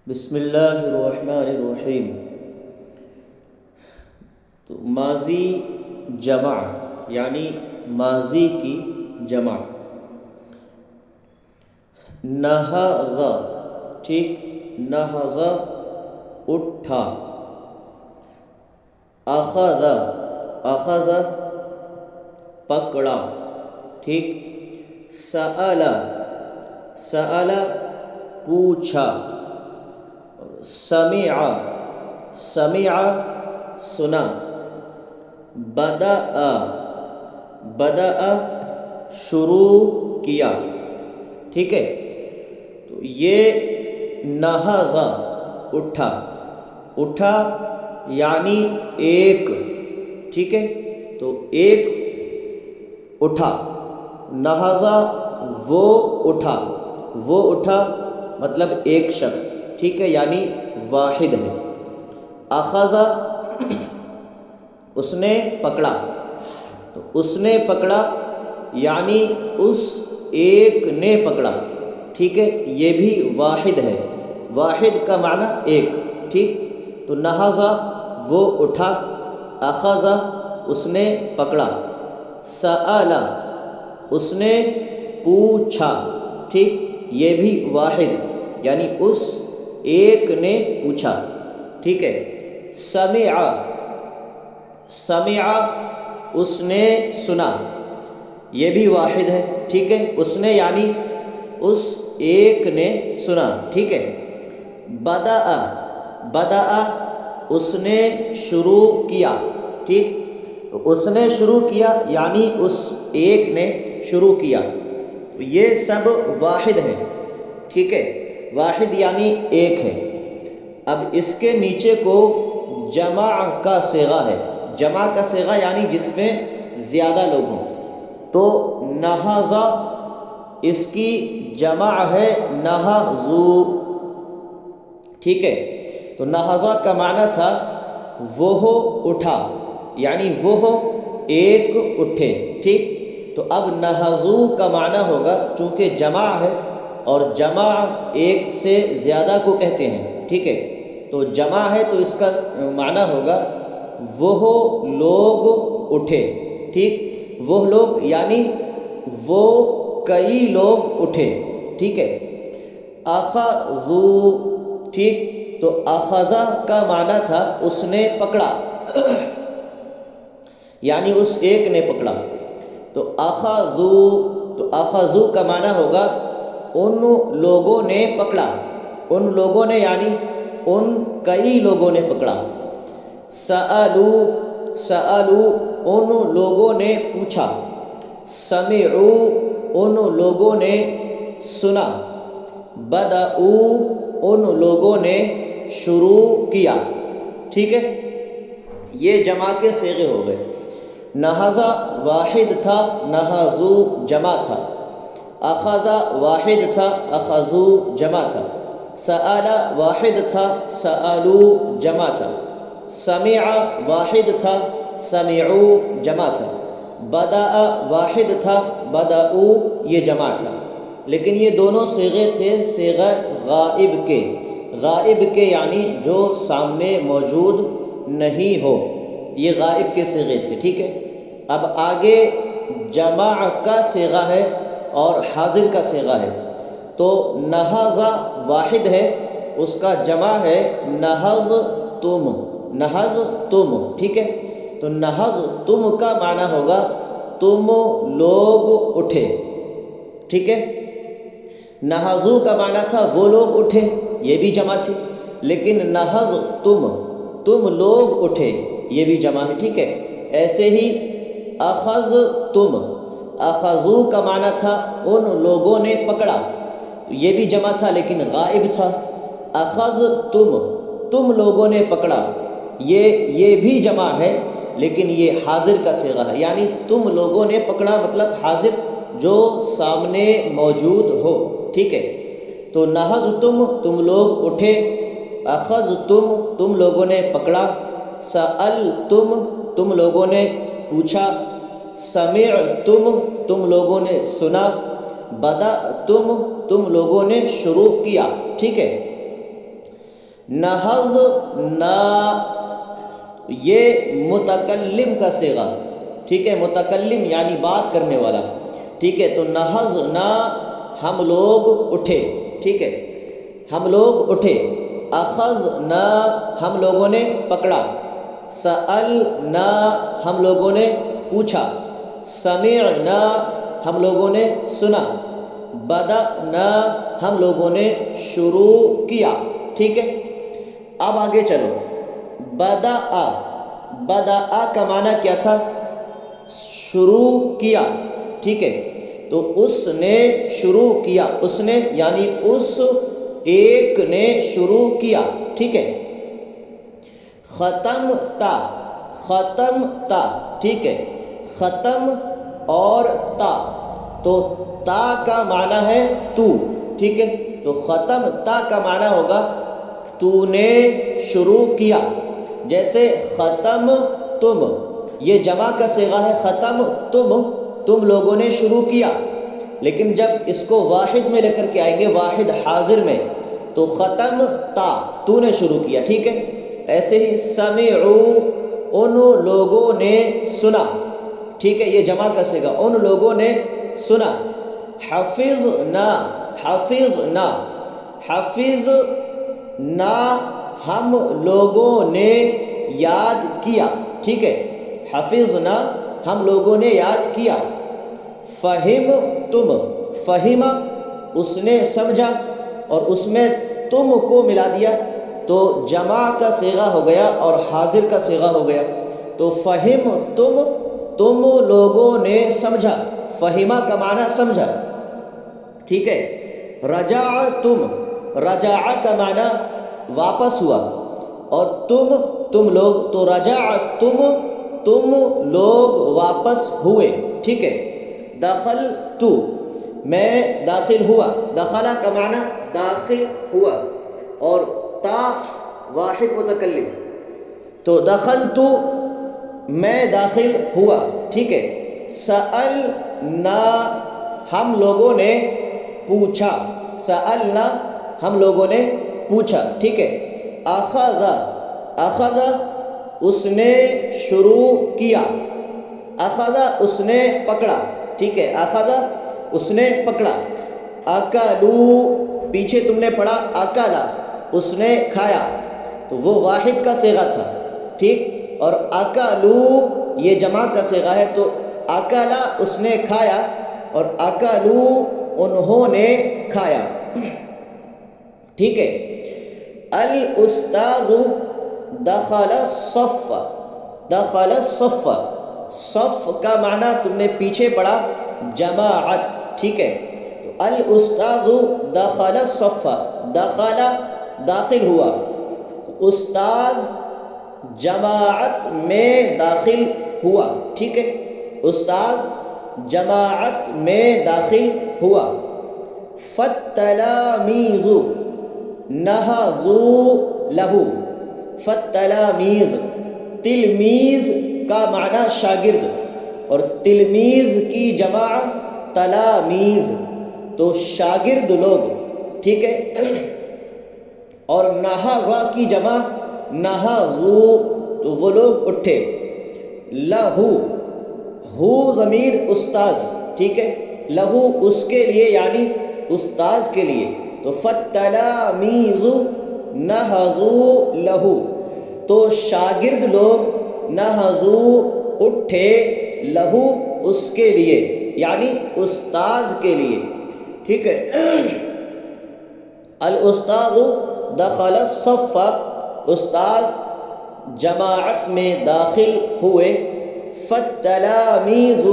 بسم اللہ الرحمن الرحیم۔ تو ماضی جمع یعنی ماضی کی جمع، نہض، ٹھیک، نہض اٹھا، اخذ، اخذ پکڑا، ٹھیک، سأل، سأل پوچھا، سمع، سمع سنا، بدأ، بدأ شروع کیا، ٹھیک ہے۔ تو یہ نہض اٹھا، اٹھا یعنی ایک، ٹھیک ہے، تو ایک اٹھا، نہض وہ اٹھا، وہ اٹھا مطلب ایک شخص، ٹھیک ہے، یعنی واحد ہے۔ اخذ اس نے پکڑا، تو اس نے پکڑا یعنی اس ایک نے پکڑا، ٹھیک ہے، یہ بھی واحد ہے، واحد کا معنی ایک، ٹھیک۔ تو نہض وہ اٹھا، اخذ اس نے پکڑا، سأل اس نے پوچھا، ٹھیک، یہ بھی واحد یعنی اس ایک نے پوچھا، ٹھیک ہے۔ سمع، سمع اس نے سنا، یہ بھی واحد ہے، ٹھیک ہے، اس نے یعنی اس ایک نے سنا، ٹھیک ہے۔ بدأ، بدأ اس نے شروع کیا، ٹھیک، تو اس نے شروع کیا یعنی اس ایک نے شروع کیا، تو یہ سب واحد ہیں، ٹھیک ہے، واحد یعنی ایک ہے۔ اب اس کے نیچے کو جمع کا صیغہ ہے، جمع کا صیغہ یعنی جس میں زیادہ لوگ ہوں، تو نہض اس کی جمع ہے نہضو، ٹھیک ہے۔ تو نہض کا معنی تھا وہ اٹھا، یعنی وہ ایک اٹھے، ٹھیک۔ تو اب نہضو کا معنی ہوگا، چونکہ جمع ہے اور جمع ایک سے زیادہ کو کہتے ہیں، ٹھیک ہے، تو جمع ہے تو اس کا معنی ہوگا وہ لوگ اٹھے، ٹھیک، وہ لوگ یعنی وہ کئی لوگ اٹھے، ٹھیک ہے۔ اخذو، ٹھیک، تو اخذ کا معنی تھا اس نے پکڑا یعنی اس ایک نے پکڑا، تو اخذو، تو اخذو کا معنی ہوگا ان لوگوں نے پکڑا، ان لوگوں نے یعنی ان کئی لوگوں نے پکڑا۔ سألو، سألو ان لوگوں نے پوچھا، سمعو ان لوگوں نے سنا، بدأو ان لوگوں نے شروع کیا، ٹھیک ہے۔ یہ جمع کے صیغے ہو گئے۔ نہض واحد تھا، نہضو جمع تھا۔ اخذ واحد تھا، اخذو جمع تھا۔ سأل واحد تھا، سألو جمع تھا۔ سمع واحد تھا، سمعو جمع تھا۔ بدأ واحد تھا، بدأو یہ جمع تھا، لیکن یہ دونوں صیغے تھے صیغہ غائب کے، غائب کے یعنی جو سامنے موجود نہیں ہو، یہ غائب کے صیغے تھے، ٹھیک ہے۔ اب آگے جمع کا صیغہ ہے اور حاضر کا صیغہ ہے۔ تو نہض واحد ہے، اس کا جمع ہے نہض تم، نہض تم، ٹھیک ہے۔ تو نہض تم کا معنی ہوگا تم لوگ اٹھے، ٹھیک ہے۔ نہضو کا معنی تھا وہ لوگ اٹھے، یہ بھی جمع تھی، لیکن نہض تم، تم لوگ اٹھے، یہ بھی جمع ہے، ٹھیک ہے۔ ایسے ہی اخذ تم، اخذو کا معنی تھا ان لوگوں نے پکڑا، یہ بھی جمع تھا لیکن غائب تھا۔ اخذ تم، تم لوگوں نے پکڑا، یہ بھی جمع ہے لیکن یہ حاضر کا صیغہ ہے، یعنی تم لوگوں نے پکڑا مطلب حاضر جو سامنے موجود ہو، ٹھیک ہے۔ تو نہض تم، تم لوگ اٹھے، اخذ تم، تم لوگوں نے پکڑا، سأل تم، تم لوگوں نے پوچھا، سمع تم لوگوں نے سنا، بدأ تم لوگوں نے شروع کیا، ٹھیک ہے۔ نہض نا، یہ متکلم کا صیغہ، ٹھیک ہے، متکلم یعنی بات کرنے والا، ٹھیک ہے. تو نہض نا ہم لوگ اٹھے، ٹھیک ہے، ہم لوگ اٹھے. اخذ نا ہم لوگوں نے پکڑا. سألنا ہم لوگوں نے پوچھا. سمعنا ہم لوگوں نے سنا. بدأنا ہم لوگوں نے شروع کیا، ٹھیک ہے. اب آگے چلو. بدأ، بدأ کا معنی کیا تھا؟ شروع کیا، ٹھیک ہے. تو اس نے شروع کیا، اس نے یعنی اس ایک نے شروع کیا، ٹھیک ہے. ختم تا، ختم تا، ٹھیک ہے. ختم اور تا، تو تا کا معنی ہے تو، ٹھیک ہے. تو ختم تا کا معنی ہوگا تو نے شروع کیا. جیسے ختم تم، یہ جمع کا صیغہ ہے. ختم تم لوگوں نے شروع کیا. لیکن جب اس کو واحد میں لے کر کے آئیں گے، واحد حاضر میں، تو ختم تا تو نے شروع کیا، ٹھیک ہے. ایسے ہی سمعوا ان لوگوں نے سنا، ٹھیک ہے، یہ جمع کا صیغہ، ان لوگوں نے سنا. حفظنا، حفظنا، حفظنا ہم لوگوں نے یاد کیا، ٹھیک ہے. حفظنا ہم لوگوں نے یاد کیا. فہم تم، فہم اس نے سمجھا، اور اس میں تم کو ملا دیا تو جمع کا صیغہ ہو گیا اور حاضر کا صیغہ ہو گیا. تو فہم تم لوگوں نے سمجھا. فہمہ کا معنی سمجھا، ٹھیک ہے. رجع تم، رجع کا معنی واپس ہوا، اور تم لوگ، تو رجع تم لوگ واپس ہوئے، ٹھیک ہے. دخل تو میں داخل ہوا. دخلہ کا معنی داخل ہوا، اور تا واحد متکلم، تو دخل تو میں داخل ہوا، ٹھیک ہے. سألنا ہم لوگوں نے پوچھا. سألنا ہم لوگوں نے پوچھا، ٹھیک ہے. اخذ، اخذ اس نے شروع کیا. اخذ اس نے پکڑا، ٹھیک ہے. اخذ اس نے پکڑا. اکلوا پیچھے تم نے پڑھا اکلا، اس نے کھایا، تو وہ واحد کا صیغہ تھا، ٹھیک. اور اکلوا یہ جمع کا صیغہ ہے. تو اکلا اس نے کھایا، اور اکلوا انہوں نے کھایا، ٹھیک ہے. الاستاذ دخل الصف، دخل الصف، صف کا معنی تم نے پیچھے پڑھا جماعت، ٹھیک ہے. تو الاستاذ دخل الصف، دخل داخل ہوا. تو استاذ جماعت میں داخل ہوا، ٹھیک ہے. استاذ جماعت میں داخل ہوا. فالتلاميذ نہضوا له. فالتلاميذ، تلمیذ کا معنی شاگرد، اور تلمیذ کی جمع تلامیذ، تو شاگرد لوگ، ٹھیک ہے. اور نہض کی جمع نہضوا، تو وہ لوگ اٹھے. لہو، ہو ضمیر استاذ، ٹھیک ہے. لہو اس کے لیے یعنی استاذ کے لیے. تو فالتلاميذ نہضوا لہو، تو شاگرد لوگ نہضوا اٹھے لہو اس کے لیے یعنی استاذ کے لیے، ٹھیک ہے. الاستاذ دخل الصف، استاذ جماعت میں داخل ہوئے. فالتلاميذ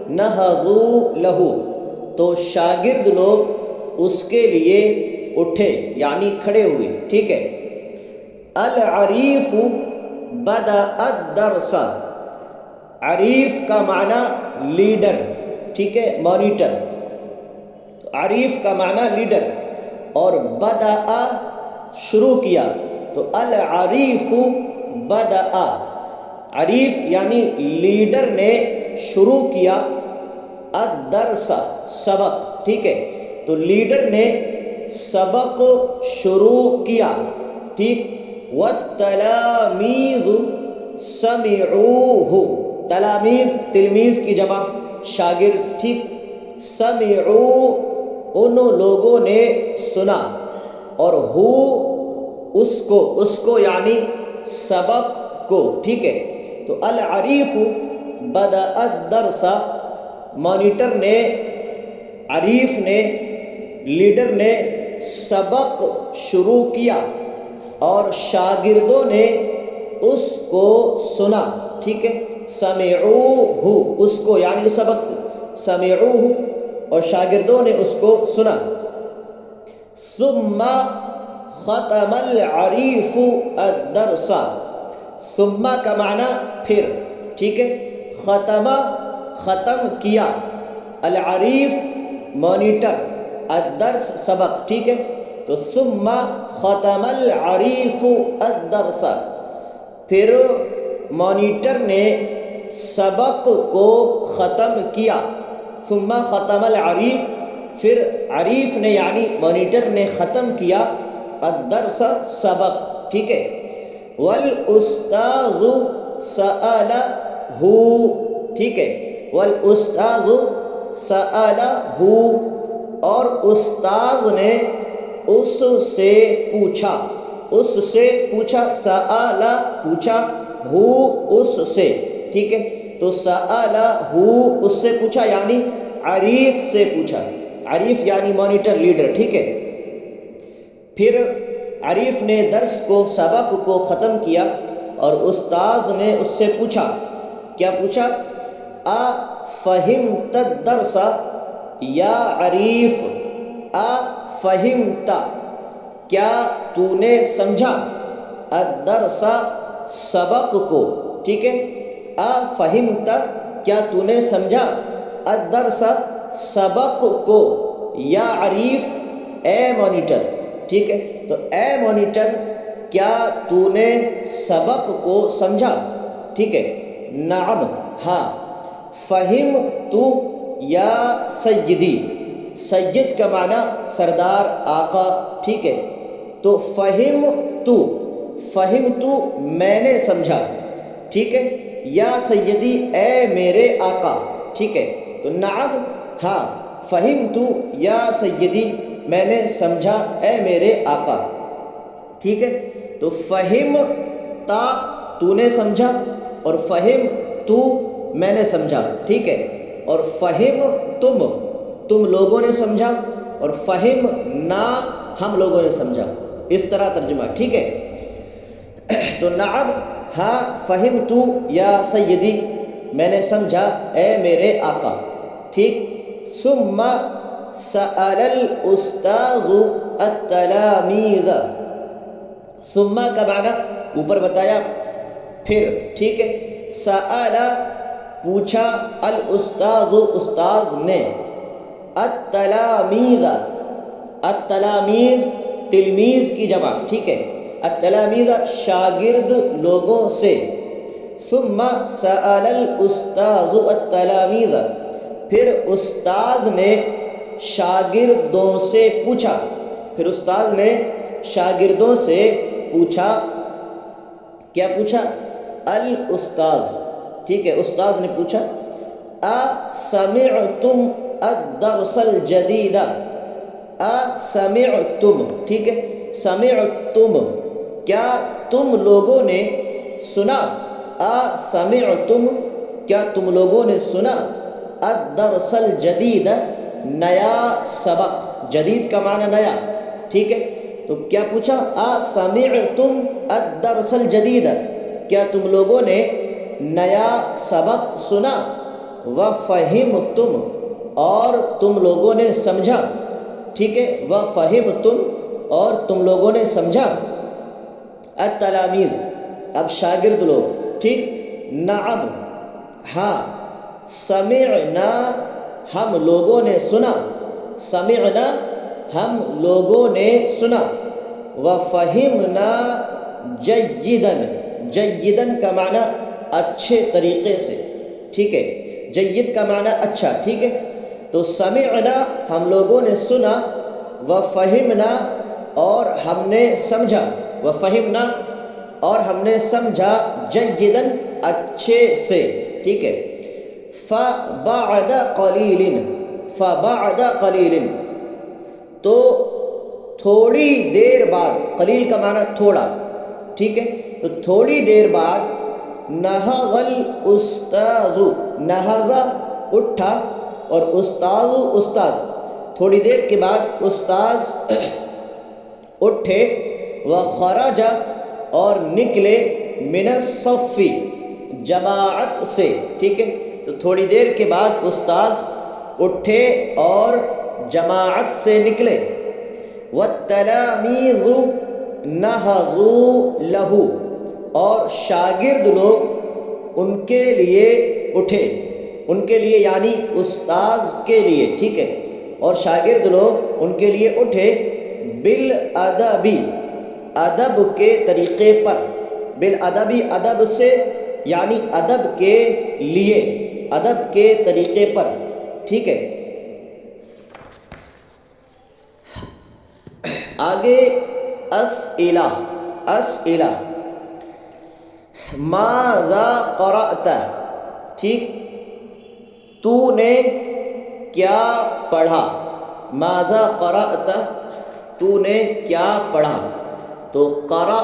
نہضوا له، تو شاگرد لوگ اس کے لیے اٹھے یعنی کھڑے ہوئے، ٹھیک ہے. العریف بدأ الدرس، عریف کا معنی لیڈر، ٹھیک ہے، مانیٹر. عریف کا معنی لیڈر، اور بدأ شروع کیا. تو العریف بدأ، عریف یعنی لیڈر نے شروع کیا. الدرس سبق، ٹھیک ہے. تو لیڈر نے سبق شروع کیا. ٹھیک. والتلامیذ سمعوہ، تلامیذ تلمیذ کی جمع شاگرد، ٹھیک. سمعو ان لوگوں نے سنا، اور ہو اس کو یعنی سبق کو، ٹھیک ہے. تو العریف بدأ الدرس، مانیٹر نے، عریف نے، لیڈر نے سبق شروع کیا اور شاگردوں نے اس کو سنا، ٹھیک ہے. سمعوہ اس کو یعنی سبق کو، سمعوہ اور شاگردوں نے اس کو سنا. ثم ختم العریف الدرس، ثم کا معنی پھر، ٹھیک ہے. ختم ختم کیا، العریف مانیٹر، الدرس سبق، ٹھیک ہے. تو ثم ختم العریف الدرس، پھر مانیٹر نے سبق کو ختم کیا. ثم ختم العریف، پھر عریف نے یعنی مانیٹر نے ختم کیا الدرس سبق، ٹھیک ہے. والاستاذ سألہ، ٹھیک ہے. والاستاذ سألہ، اور استاذ نے اس سے پوچھا، اس سے پوچھا، سألہ پوچھا، اس سے، ٹھیک ہے. تو سألہ اس سے پوچھا یعنی عریف سے پوچھا، عریف یعنی مانیٹر لیڈر، ٹھیک ہے. پھر عریف نے درس کو، سبق کو ختم کیا اور استاذ نے اس سے پوچھا، کیا پوچھا؟ فہمت الدرس یا عریف، فہمت کیا تو نے سمجھا، الدرس سبق کو، ٹھیک ہے. فہمت کیا تو نے سمجھا، الدرس سبق کو، یا عریف اے مانیٹر، ٹھیک ہے. تو اے مانیٹر کیا تو نے سبق کو سمجھا، ٹھیک ہے. نعم ہاں. فہمت یا سیدی، سید کا معنی سردار، آقا، ٹھیک ہے. تو فہمت میں نے سمجھا، ٹھیک ہے. یا سیدی اے میرے آقا، ٹھیک ہے. تو نعم ہاں، فہمت یا سیدی میں نے سمجھا اے میرے آقا، ٹھیک ہے. تو فہمتا تو نے سمجھا، اور فہم تو میں نے سمجھا، ٹھیک ہے. اور فہم تم لوگوں نے سمجھا، اور فہم نا ہم لوگوں نے سمجھا، اس طرح ترجمہ، ٹھیک ہے. تو نعم ہاں، فہمت یا سیدی میں نے سمجھا اے میرے آقا، ٹھیک. ثم سأل الاستاذ التلامیذ، ثم کا معنی اوپر بتایا پھر، ٹھیک ہے. سأل پوچھا، الاستاذ استاذ نے، التلامیذ، التلامیذ تلمیذ کی جمع، ٹھیک ہے. التلامیذ شاگرد لوگوں سے. ثم سأل الاستاذ التلامیذ، پھر استاذ نے شاگردوں سے پوچھا، پھر استاذ نے شاگردوں سے پوچھا، کیا پوچھا؟ الاستاذ، ٹھیک ہے. استاذ نے پوچھا اسمعتم الدرس الجدید، اسمعتم، ٹھیک ہے. سمعتم کیا تم لوگوں نے سنا، اسمعتم کیا تم لوگوں نے سنا، الدرس الجدید نیا سبق، جدید کا معنی نیا، ٹھیک ہے. تو کیا پوچھا؟ اسمعتم الدرس الجدید کیا تم لوگوں نے نیا سبق سنا، وفہمتم اور تم لوگوں نے سمجھا، ٹھیک ہے. وفہمتم اور تم لوگوں نے سمجھا. التلامیذ اب شاگرد لوگ، ٹھیک. نعم ہاں، سمعنا ہم لوگوں نے سنا، سمعنا ہم لوگوں نے سنا. وفہمنا جیدن، جیدن کا معنی اچھے طریقے سے، ٹھیک ہے. جید کا معنی اچھا، ٹھیک ہے. تو سمعنا ہم لوگوں نے سنا، وفہمنا اور ہم نے سمجھا. وفہمنا اور ہم نے سمجھا جیداً اچھے سے، ٹھیک ہے. فبعد قلیل، فبعد قلیل تو تھوڑی دیر بعد، قلیل کا معنی تھوڑا، ٹھیک ہے، تو تھوڑی دیر بعد نہض الاستاذ، نہض اٹھا، اور استاذ استاذ، تھوڑی دیر کے بعد استاذ اٹھے، وخرج اور نکلے، من الصف جماعت سے، ٹھیک ہے، تو تھوڑی دیر کے بعد استاذ اٹھے اور جماعت سے نکلے. والتلاميذ نہضوا لہ اور شاگرد لوگ ان کے لیے اٹھے، ان کے لیے یعنی استاذ کے لیے، ٹھیک ہے، اور شاگرد لوگ ان کے لیے اٹھے. بالادب ادب کے طریقے پر، بالادبی ادب سے یعنی ادب کے لیے، ادب کے طریقے پر، ٹھیک ہے. آگے اسئلہ، اسئلہ ماذا قرأت، ٹھیک، تو نے کیا پڑھا، ماذا قرأت تو نے کیا پڑھا، تو قرأ